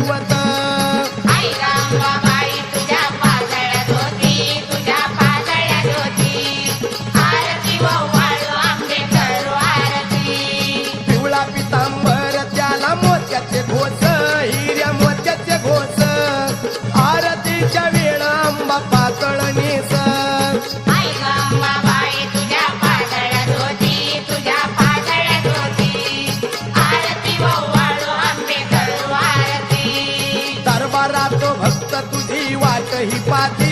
ठेवत. आई रामबाई तुझ्या पातळ्यात होती, तुझ्या पातळ्यात होती. आरती वाळू आंबे करू आरती. पिवळा पितांबर त्याला मोत्याचे घोस, हिऱ्या मोत्याचे घोस. आरतीच्या वेळ आंबा पातळ नेस. आई रामबाई तुझ्या पातळ्यात होती, तुझ्या पातळ्यात होती. आरती वाळू आंबे करू आरती. दरबारात भक्त तुझी वाट ही पाहते.